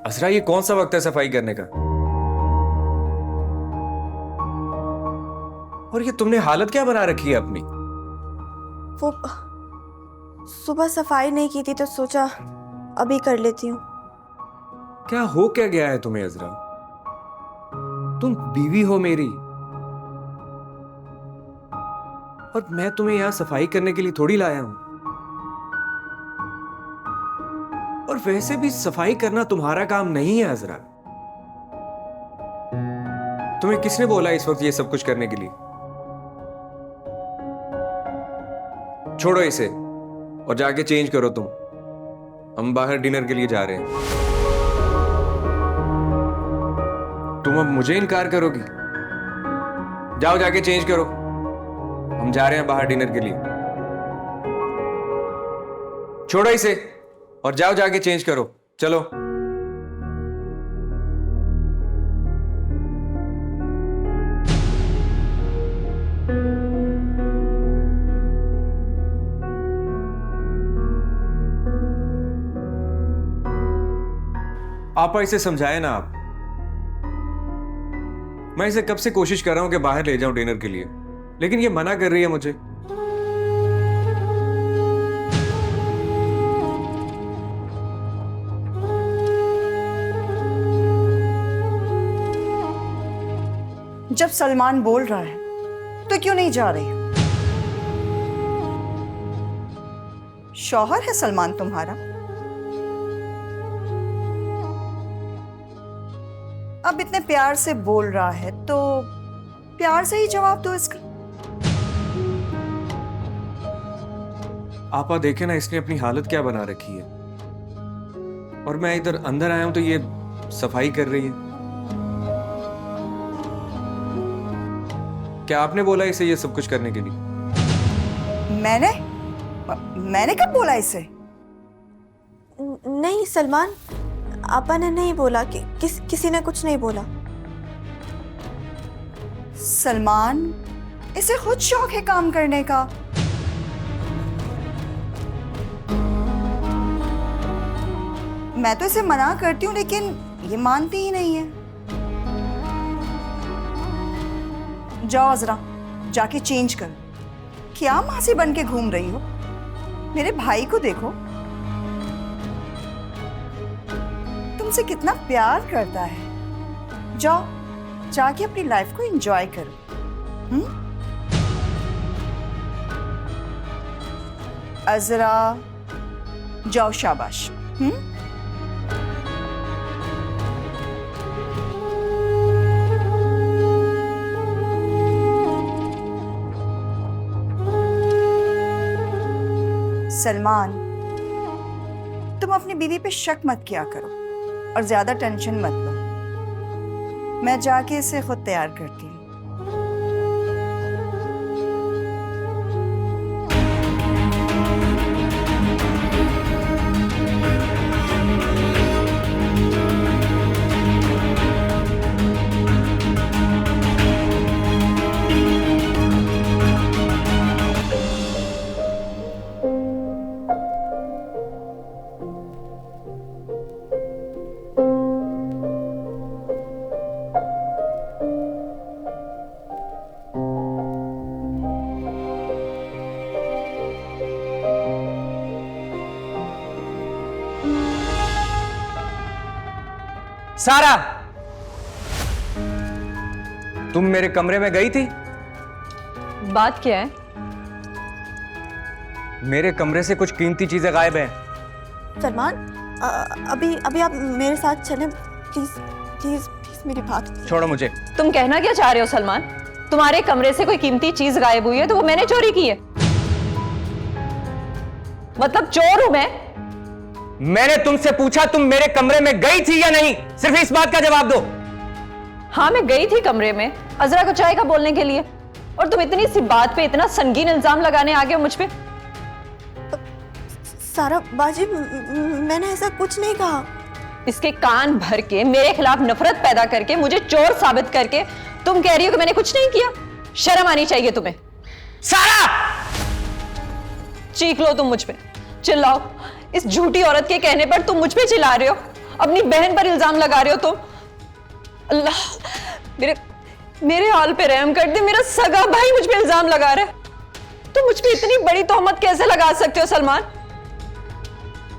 असरा, ये कौन सा वक्त है सफाई करने का? और ये तुमने हालत क्या बना रखी है अपनी? वो सुबह सफाई नहीं की थी तो सोचा अभी कर लेती हूँ। क्या हो क्या गया है तुम्हें अजरा? तुम बीवी हो मेरी, और मैं तुम्हें यहां सफाई करने के लिए थोड़ी लाया हूं। और वैसे भी सफाई करना तुम्हारा काम नहीं है अजरा। तुम्हें किसने बोला इस वक्त ये सब कुछ करने के लिए? छोड़ो इसे और जाके चेंज करो तुम। हम बाहर डिनर के लिए जा रहे हैं। तुम अब मुझे इनकार करोगी? जाओ जाके चेंज करो, हम जा रहे हैं बाहर डिनर के लिए। छोड़ो इसे और जाओ जाके चेंज करो, चलो। आपा इसे समझाए ना आप। मैं इसे कब से कोशिश कर रहा हूं कि बाहर ले जाऊं डिनर के लिए, लेकिन ये मना कर रही है मुझे। जब सलमान बोल रहा है तो क्यों नहीं जा रही? शौहर है सलमान तुम्हारा। अब इतने प्यार से बोल रहा है तो प्यार से ही जवाब दो इसका। आपा देखे ना, इसने अपनी हालत क्या बना रखी है। और मैं इधर अंदर आया हूं तो ये सफाई कर रही है। क्या आपने बोला इसे ये सब कुछ करने के लिए? मैंने कब बोला इसे? नहीं सलमान, आपा ने नहीं बोला कि किसी ने कुछ नहीं बोला। सलमान, इसे खुद शौक है काम करने का। मैं तो इसे मना करती हूँ लेकिन ये मानती ही नहीं है। जाओ अजरा, जाके चेंज कर। क्या मासी बन के घूम रही हो? मेरे भाई को देखो, तुमसे कितना प्यार करता है। जाओ जाके अपनी लाइफ को एंजॉय करो। अजरा, जाओ, शाबाश। सलमान, तुम अपनी बीवी पे शक मत किया करो और ज्यादा टेंशन मत लो। मैं जाके इसे खुद तैयार करती हूँ। सारा, तुम मेरे कमरे में गई थी? बात क्या है? मेरे कमरे से कुछ कीमती चीजें गायब हैं। सलमान, अभी अभी आप मेरे साथ चलें प्लीज प्लीज प्लीज, मेरी बात। छोड़ो मुझे। तुम कहना क्या चाह रहे हो सलमान? तुम्हारे कमरे से कोई कीमती चीज गायब हुई है तो वो मैंने चोरी की है? मतलब चोर हूं मैं? मैंने तुमसे पूछा तुम मेरे कमरे में गई थी या नहीं, सिर्फ इस बात का जवाब दो। हाँ, मैं गई थी कमरे में अजरा को चाय का बोलने के लिए, और तुम इतनी सी बात पे इतना संगीन इल्जाम लगाने आ गए हो मुझ पे। सारा बाजी, मैंने ऐसा कुछ नहीं कहा। इसके कान भर के मेरे खिलाफ नफरत पैदा करके मुझे चोर साबित करके तुम कह रही हो कि मैंने कुछ नहीं किया। शर्म आनी चाहिए तुम्हें। सारा, चीख लो तुम मुझ पे, चिल्लाओ। इस झूठी औरत के कहने पर तुम मुझ पे चिल्ला रहे हो। अपनी बहन पर इल्जाम लगा रहे हो तुम। अल्लाह, मेरे मेरे हाल पे रहम कर दे। मेरा सगा भाई मुझ पे इल्जाम लगा रहा है। तुम मुझ पे इतनी बड़ी तोहमत कैसे लगा सकते हो सलमान?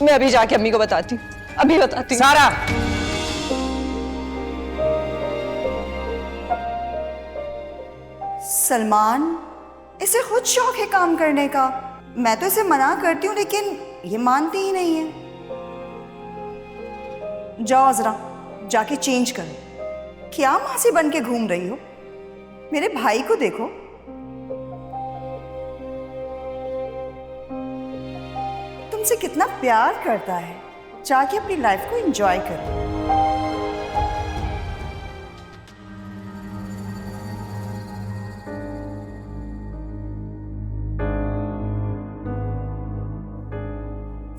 मैं अभी जाके अम्मी को बताती हूँ, अभी बताती हूँ। सारा, सलमान, इसे खुद शौक है काम करने का। मैं तो इसे मना करती हूँ लेकिन ये मानती ही नहीं है। जाओ जरा जाके चेंज करो। क्या मासी बन के घूम रही हो? मेरे भाई को देखो। तुमसे कितना प्यार करता है। जाके अपनी लाइफ को एंजॉय करो।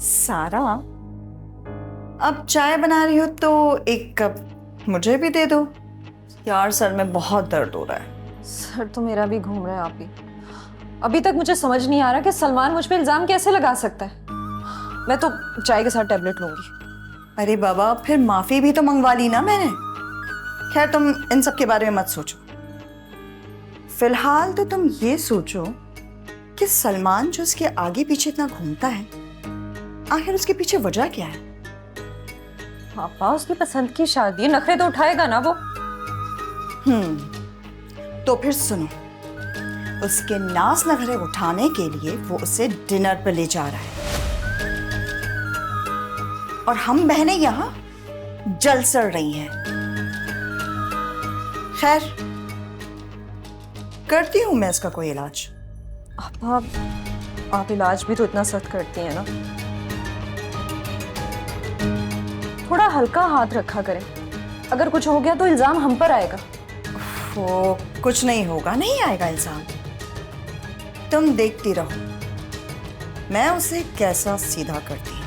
सारा, अब चाय बना रही हो तो एक कप मुझे भी दे दो। यार सर में बहुत दर्द हो रहा है। सर तो मेरा भी घूम रहा है आप ही। अभी तक मुझे समझ नहीं आ रहा कि सलमान मुझ पे इल्जाम कैसे लगा सकता है। मैं तो चाय के साथ टैबलेट लूंगी। अरे बाबा, फिर माफी भी तो मंगवा ली ना मैंने। खैर तुम इन सब के बारे में मत सोचो। फिलहाल तो तुम ये सोचो कि सलमान जो उसके आगे पीछे इतना घूमता है, आखिर उसके पीछे वजह क्या है? पापा, उसकी पसंद की शादी है, नखरे तो उठाएगा ना वो। तो फिर सुनो, उसके नाज नखरे उठाने के लिए वो उसे डिनर पर ले जा रहा है और हम बहनें यहां जल सड़ रही हैं। खैर, करती हूं मैं इसका कोई इलाज। आप इलाज भी तो इतना सख्त करती हैं ना। थोड़ा हल्का हाथ रखा करें। अगर कुछ हो गया तो इल्जाम हम पर आएगा। वो कुछ नहीं होगा, नहीं आएगा इल्जाम। तुम देखती रहो मैं उसे कैसा सीधा करती हूँ।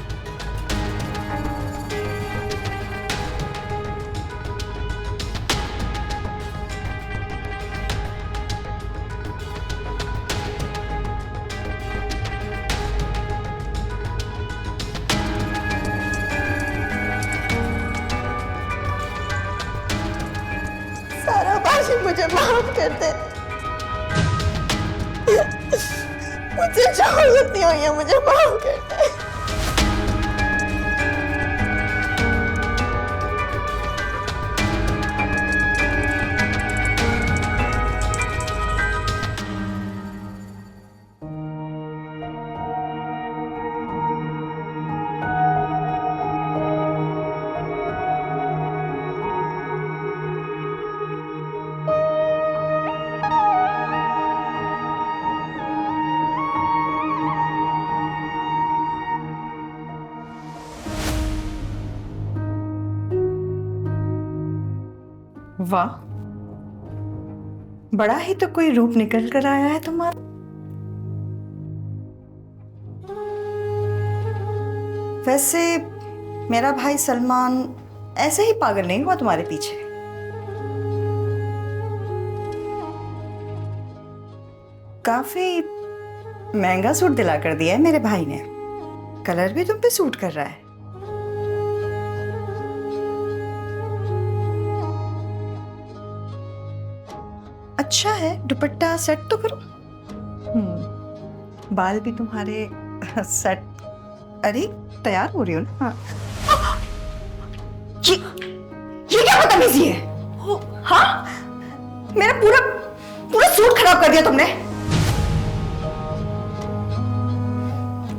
सारा बाजी मुझे माफ कर दे। मुझे जो गलती हुई है मुझे माफ कर दे। वाह, बड़ा ही तो कोई रूप निकल कर आया है तुम्हारा। वैसे मेरा भाई सलमान ऐसे ही पागल नहीं हुआ तुम्हारे पीछे। काफी महंगा सूट दिला कर दिया है मेरे भाई ने। कलर भी तुम पे सूट कर रहा है। अच्छा है, दुपट्टा सेट तो करो। बाल भी तुम्हारे सेट। अरे तैयार हो रही हो ना? हाँ। ये क्या बदतमीजी है? हाँ, मेरा पूरा पूरा सूट खराब कर दिया तुमने।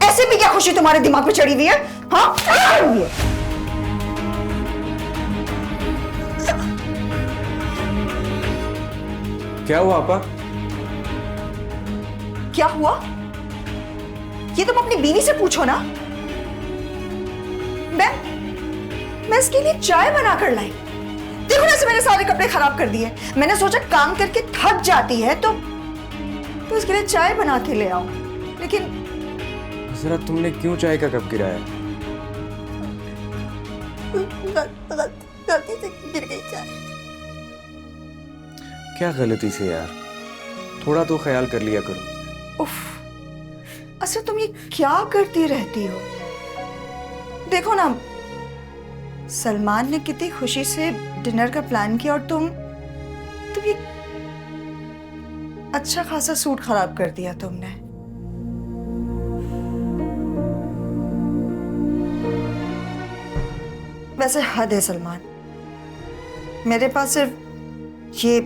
ऐसे भी क्या खुशी तुम्हारे दिमाग पे चढ़ी हुई है? हाँ, क्या हुई है? क्या हुआ आपा? क्या हुआ? ये तुम अपनी बीवी से पूछो ना। मैं इसके लिए चाय बना कर लाई। देखो ना, ऐसे मैंने सारे कपड़े खराब कर दिए। मैंने सोचा काम करके थक जाती है तो इसके लिए चाय बना के ले आऊं, लेकिन जरा तुमने क्यों चाय का कप गिराया? गलती से गिर गई चाय। क्या गलती से यार, थोड़ा तो ख्याल कर लिया करो। उफ, अच्छा तुम ये क्या करती रहती हो? देखो ना, सलमान ने कितनी खुशी से डिनर का प्लान किया और तुम ये अच्छा खासा सूट खराब कर दिया तुमने। वैसे हद है सलमान, मेरे पास सिर्फ ये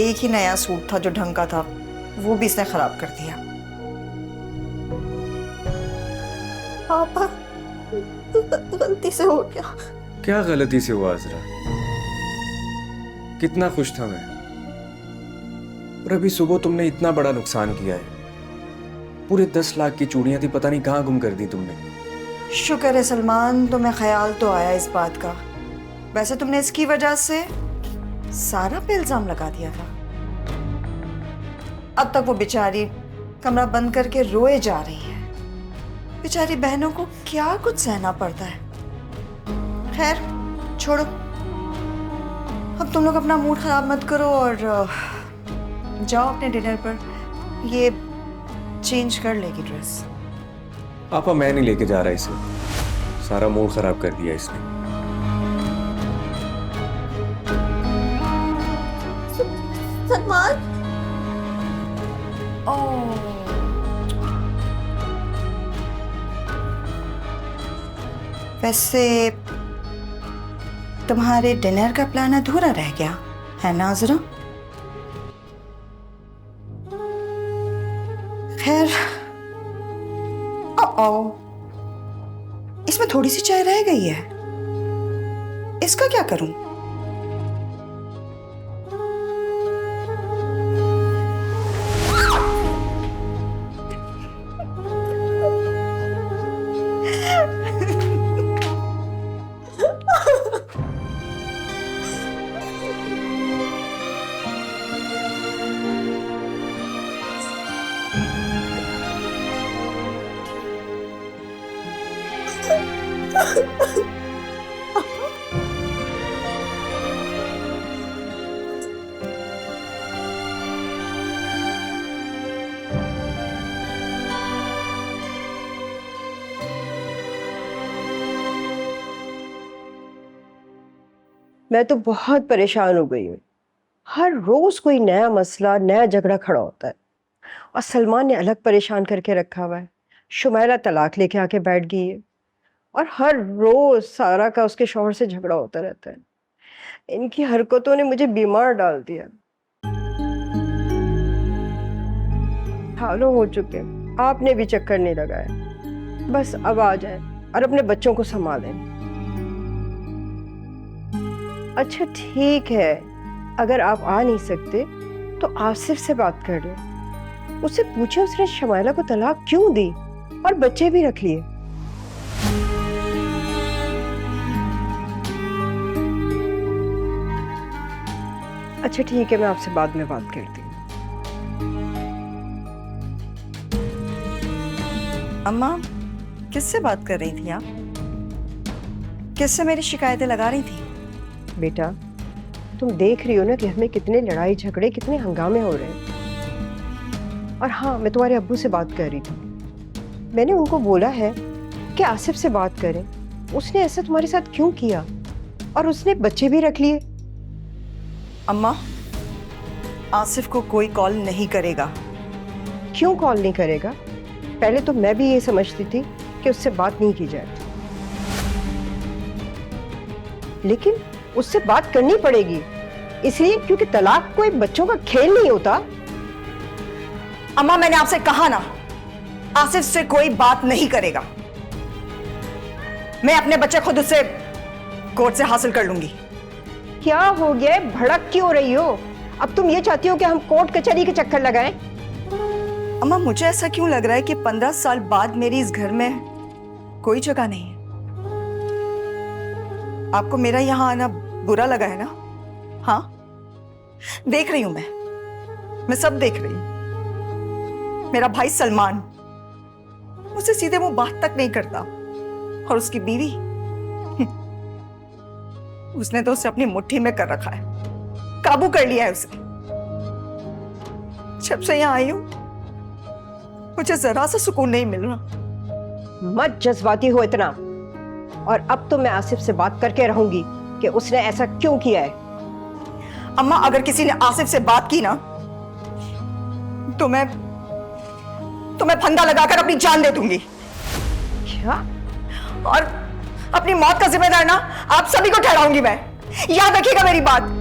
एक ही नया सूट था जो ढंग का था, वो भी इसने खराब कर दिया। पापा गलती से हो गया। क्या गलती से हुआ अजरा? कितना खुश था मैं, और अभी सुबह तुमने इतना बड़ा नुकसान किया है। पूरे 10 लाख की चूड़ियां थी, पता नहीं कहाँ गुम कर दी तुमने। शुक्र है सलमान, तुम्हें ख्याल तो आया इस बात का। वैसे तुमने इसकी वजह से सारा पे इल्जाम लगा दिया था। अब तक वो बेचारी कमरा बंद करके रोए जा रही है। बेचारी बहनों को क्या कुछ सहना पड़ता है। खैर छोड़ो, अब तुम लोग अपना मूड खराब मत करो और जाओ अपने डिनर पर। ये चेंज कर लेगी ड्रेस। पापा मैं नहीं लेके जा रहा इसे, सारा मूड खराब कर दिया इसने। सलमान, वैसे तुम्हारे डिनर का प्लान अधूरा रह गया है ना अजरा? खैर इसमें थोड़ी सी चाय रह गई है, इसका क्या करूं? मैं तो बहुत परेशान हो गई हूँ। हर रोज कोई नया मसला, नया झगड़ा खड़ा होता है। और सलमान ने अलग परेशान करके रखा हुआ है। शुमाइला तलाक लेके आके बैठ गई है और हर रोज सारा का उसके शौहर से झगड़ा होता रहता है। इनकी हरकतों ने मुझे बीमार डाल दिया। सालों हो चुके, आपने भी चक्कर नहीं लगाया। बस अब आ जाए और अपने बच्चों को संभालें। अच्छा ठीक है, अगर आप आ नहीं सकते तो आसिफ से बात कर लें। उससे पूछे उसने शमाइला को तलाक क्यों दी और बच्चे भी रख लिए। अच्छा ठीक है, मैं आपसे बाद में बात करती हूँ। अम्मा किससे बात कर रही थी आप? किससे मेरी शिकायतें लगा रही थी? बेटा तुम देख रही हो ना कि हमें कितने लड़ाई झगड़े, कितने हंगामे हो रहे हैं। और हाँ, मैं तुम्हारे अब्बू से बात कर रही थी। मैंने उनको बोला है कि आसिफ से बात करें। उसने ऐसा तुम्हारे साथ क्यों किया और उसने बच्चे भी रख लिए। अम्मा आसिफ को कोई कॉल नहीं करेगा। क्यों कॉल नहीं करेगा? पहले तो मैं भी ये समझती थी कि उससे बात नहीं की जाए, लेकिन उससे बात करनी पड़ेगी। इसलिए क्योंकि तलाक कोई बच्चों का खेल नहीं होता। अम्मा मैंने आपसे कहा ना, आसिफ से कोई बात नहीं करेगा। मैं अपने बच्चे खुद उससे कोर्ट से हासिल कर लूंगी। क्या हो गया, भड़क क्यों रही हो? अब तुम ये चाहती हो कि हम कोर्ट कचहरी के चक्कर लगाएं? अम्मा मुझे ऐसा क्यों लग रहा है कि 15 साल बाद मेरी इस घर में कोई जगह नहीं है। आपको मेरा यहां आना बुरा लगा है ना? हाँ देख रही हूं, मैं सब देख रही हूं। मेरा भाई सलमान मुझसे सीधे मुंह बात तक नहीं करता, और उसकी बीवी उसने तो उसे अपनी मुट्ठी में कर रखा है, काबू कर लिया है उसे। जब से यहां आई हूं मुझे जरा सा सुकून नहीं मिल रहा। मत जज्बाती हो इतना। और अब तो मैं आसिफ से बात करके रहूंगी कि उसने ऐसा क्यों किया है। अम्मा, अगर किसी ने आसिफ से बात की ना तो मैं फंदा लगाकर अपनी जान दे दूंगी। क्या? और अपनी मौत का जिम्मेदार ना आप सभी को ठहराऊंगी मैं। याद रखिएगा मेरी बात।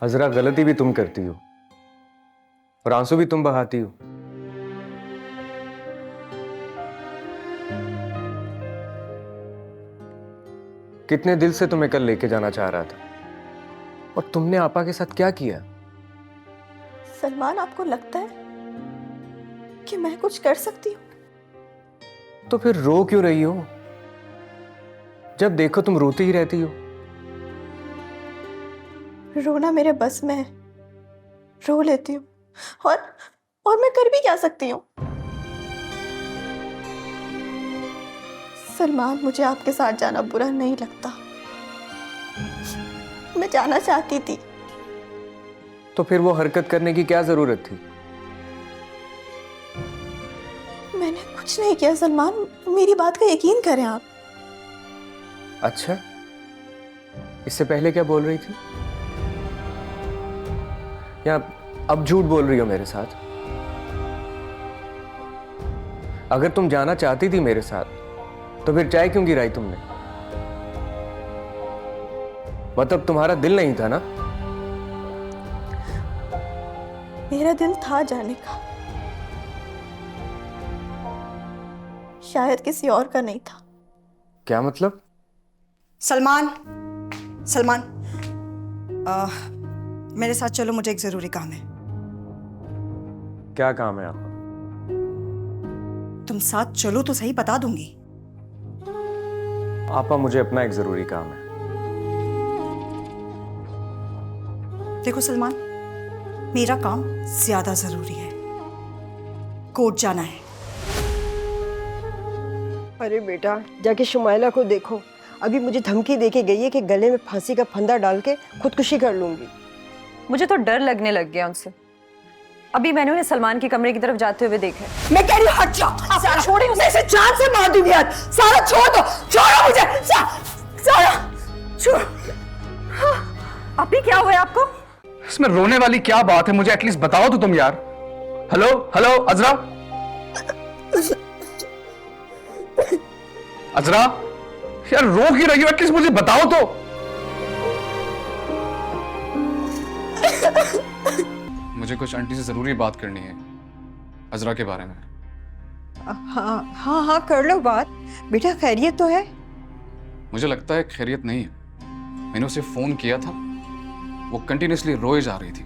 हजरा, गलती भी तुम करती हो और आंसू भी तुम बहाती हो। कितने दिल से तुम्हें कल लेके जाना चाह रहा था, और तुमने आपा के साथ क्या किया? सलमान, आपको लगता है कि मैं कुछ कर सकती हूँ? तो फिर रो क्यों रही हो? जब देखो तुम रोती ही रहती हो। रोना मेरे बस में है, रो लेती हूँ। और मैं कर भी क्या सकती हूँ? सलमान, मुझे आपके साथ जाना बुरा नहीं लगता। मैं जाना चाहती थी। तो फिर वो हरकत करने की क्या जरूरत थी? मैंने कुछ नहीं किया सलमान, मेरी बात का यकीन करें आप। अच्छा, इससे पहले क्या बोल रही थी? या अब झूठ बोल रही हो मेरे साथ? अगर तुम जाना चाहती थी मेरे साथ तो फिर चाय क्यों गिराई तुमने? मतलब तुम्हारा दिल नहीं था ना? मेरा दिल था जाने का, शायद किसी और का नहीं था। क्या मतलब? सलमान, मेरे साथ चलो, मुझे एक जरूरी काम है। क्या काम है आपका? तुम साथ चलो तो सही, बता दूंगी। आपा, मुझे अपना एक जरूरी काम है। देखो सलमान, मेरा काम ज्यादा जरूरी है। कोर्ट जाना है। अरे बेटा, जाके शुमाइला को देखो, अभी मुझे धमकी देके गई है कि गले में फांसी का फंदा डाल के खुदकुशी कर लूंगी। मुझे तो डर लगने लग गया उनसे। अभी मैंने उन्हें सलमान के कमरे की तरफ जाते हुए देखा है। मैं कह रही हूँ हट जाओ। सारा छोड़े, मैं इसे जान से मार दूंगी यार। सारा छोड़ दो, छोड़ो मुझे। सारा छोड़। अभी क्या हुआ है आपको? इसमें रोने वाली क्या बात है? मुझे एटलीस्ट बताओ तो तुम यार। हेलो हेलो, अजरा, अजरा यार, रो क्यों रही हो? एटलीस्ट मुझे बताओ तो। मुझे कुछ आंटी से जरूरी बात करनी है अजरा के बारे में। हाँ हाँ हाँ, कर लो बात। बेटा, खैरियत तो है? मुझे लगता है खैरियत नहीं है। मैंने उसे फोन किया था, वो कंटिन्यूअसली रोए जा रही थी।